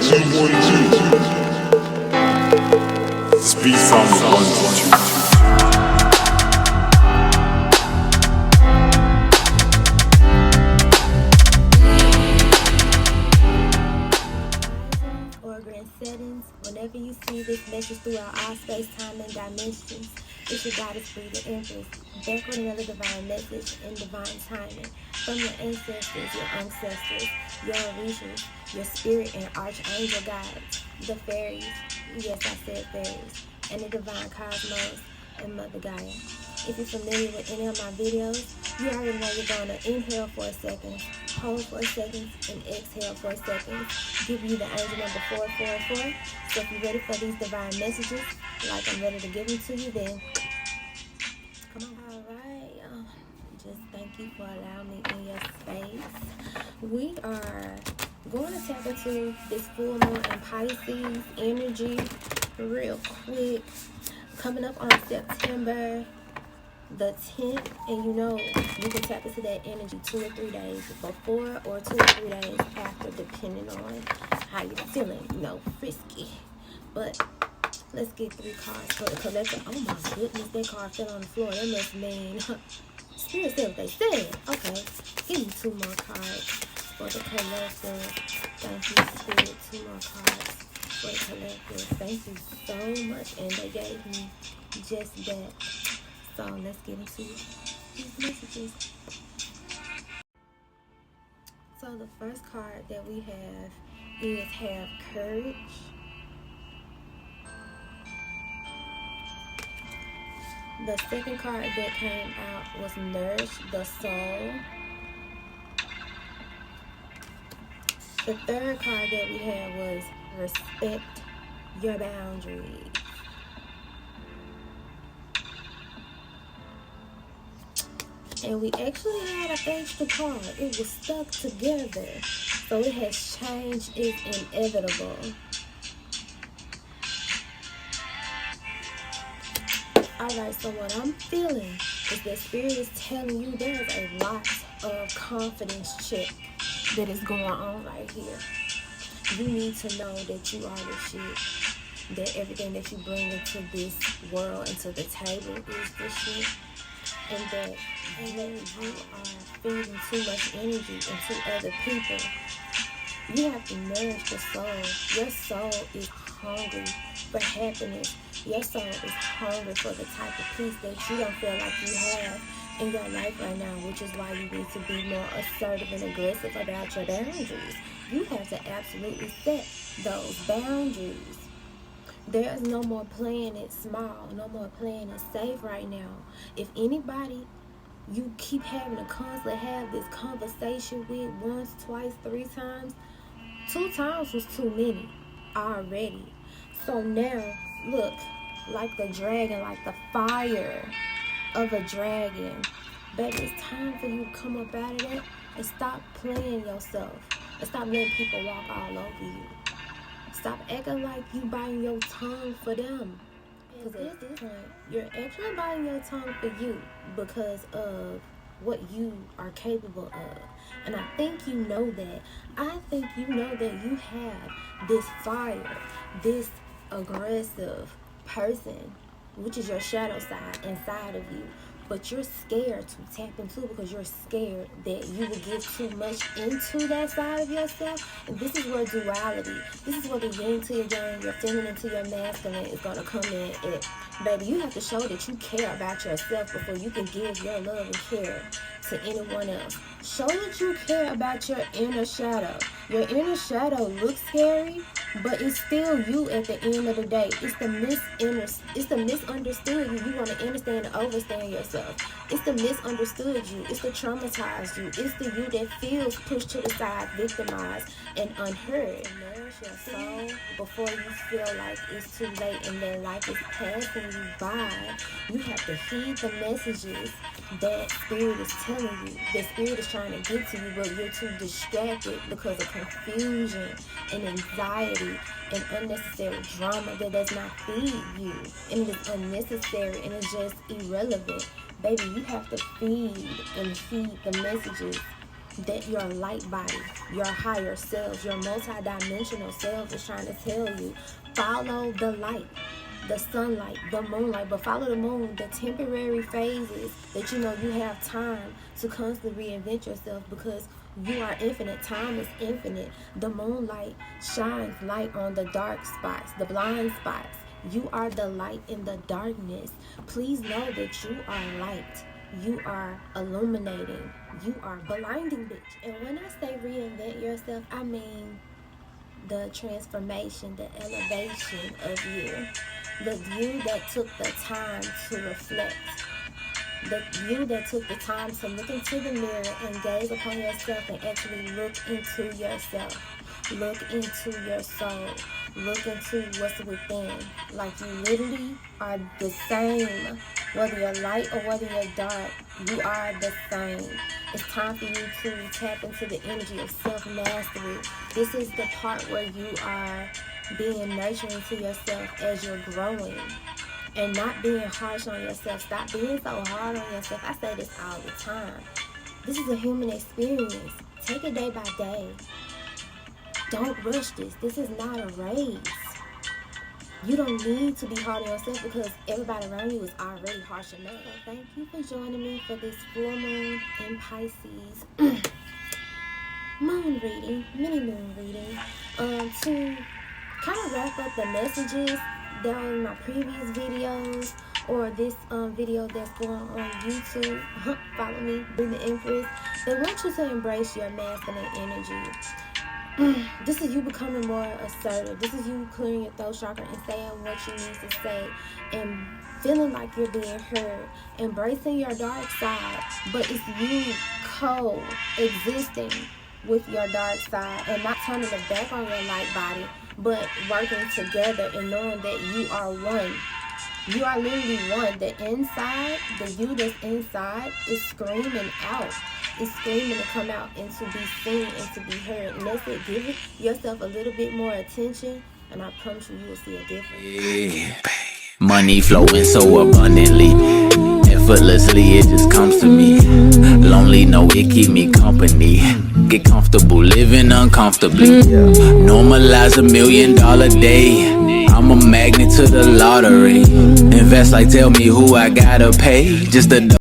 Speed sound the ones. Or grand settings, whenever you see this message throughout all space, time, and dimensions, it's your goddess Breethaempress, back with another divine message in divine timing from your ancestors, your ancestors, your orishas, your spirit and archangel guides, the fairies, yes I said fairies, and the divine cosmos and Mother Gaia. If you're familiar with any of my videos, you already know you're going to inhale for a second, hold for a second, and exhale for a second. Give you the angel number 444. So if you're ready for these divine messages, like I'm ready to give them to you, then come on. Alright, just thank you for allowing me in your space. We are going to tap into this full moon and Pisces energy real quick. Coming up on September the 10th, and you know you can tap into that energy 2 or 3 days before or 2 or 3 days after, depending on how you're feeling, frisky. But let's get 3 cards for the collector. Oh my goodness, that card fell on the floor. That must mean Spirit said what they said. Okay, give me 2 more cards for the collector. Thank you, Spirit. 2 more cards for the collector. Thank you so much, and they gave me just that. So let's get into these messages. So the first card that we have is Have Courage. The second card that came out was Nourish the Soul. The third card that we had was Respect Your Boundaries. And we actually had an extra card. It was stuck together. So it has changed. It's inevitable. Alright, so what I'm feeling is that Spirit is telling you there's a lot of confidence check that is going on right here. You need to know that you are the shit. That everything that you bring into this world, into the table, is the shit. And that when you are feeding too much energy into other people, you have to nourish the soul. Your soul is hungry for happiness. Your soul is hungry for the type of peace that you don't feel like you have in your life right now, which is why you need to be more assertive and aggressive about your boundaries. You have to absolutely set those boundaries. There's no more playing it small, no more playing it safe right now. If anybody you keep having to constantly have this conversation with once, twice, 3 times, 2 times was too many already. So now, look, like the dragon, like the fire of a dragon. Baby, it's time for you to come up out of that and stop playing yourself. And stop letting people walk all over you. Stop acting like you biting your tongue for them. Because at this point, you're actually biting your tongue for you because of what you are capable of. And I think you know that. I think you know that you have this fire, this aggressive person, which is your shadow side inside of you. But you're scared to tap into because you're scared that you will give too much into that side of yourself. And this is where duality, this is where the yin to your yang, your feminine to your masculine is going to come in. And baby, you have to show that you care about yourself before you can give your love and care to anyone else. Show that you care about your inner shadow. Your inner shadow looks scary, but it's still you at the end of the day. It's the misunderstood you. You want to understand and overstand yourself. It's the misunderstood you. It's the traumatized you. It's the you that feels pushed to the side, victimized, and unheard. Nourish your soul before you feel like it's too late and that life is passing you by. You have to heed the messages that Spirit is telling you. That Spirit is trying to get to you, but you're too distracted because of confusion and anxiety and unnecessary drama that does not feed you. And it's unnecessary and it's just irrelevant. Baby, you have to feed and heed the messages that your light body, your higher self, your multidimensional self is trying to tell you. Follow the light, the sunlight, the moonlight, but follow the moon, the temporary phases that you know you have time to constantly reinvent yourself, because you are infinite. Time is infinite. The moonlight shines light on the dark spots, the blind spots. You are the light in the darkness. Please know that you are light. You are illuminating. You are blinding, bitch. And when I say reinvent yourself, I mean the transformation, the elevation of you. The you that took the time to reflect. The you that took the time to look into the mirror and gaze upon yourself and actually look into yourself. Look into your soul. Look into what's within. Like, you literally are the same. Whether you're light or whether you're dark, you are the same. It's time for you to tap into the energy of self-mastery. This is the part where you are being nurturing to yourself as you're growing. And not being harsh on yourself. Stop being so hard on yourself. I say this all the time. This is a human experience. Take it day by day. Don't rush this. This is not a race. You don't need to be hard on yourself because everybody around you is already harsh enough. So thank you for joining me for this full moon in Pisces moon reading, mini moon reading. To kind of wrap up the messages that were in my previous videos, or this video that's going on YouTube. Follow me, Breethaempress. They want you to embrace your masculine energy. This is you becoming more assertive. This is you clearing your throat chakra and saying what you need to say and feeling like you're being heard. Embracing your dark side, but it's you co-existing with your dark side and not turning it back on your light body, but working together and knowing that you are one. You are literally one. The inside, the you that's inside is screaming out. It's screaming to come out and to be seen and to be heard. And that's it. Give it yourself a little bit more attention, and I promise you, you will see a difference. Money flowing so abundantly, effortlessly, it just comes to me. Lonely, no, it keep me company. Get comfortable living uncomfortably. Normalize $1 million day. I'm a magnet to the lottery. Invest like tell me who I gotta pay. Just a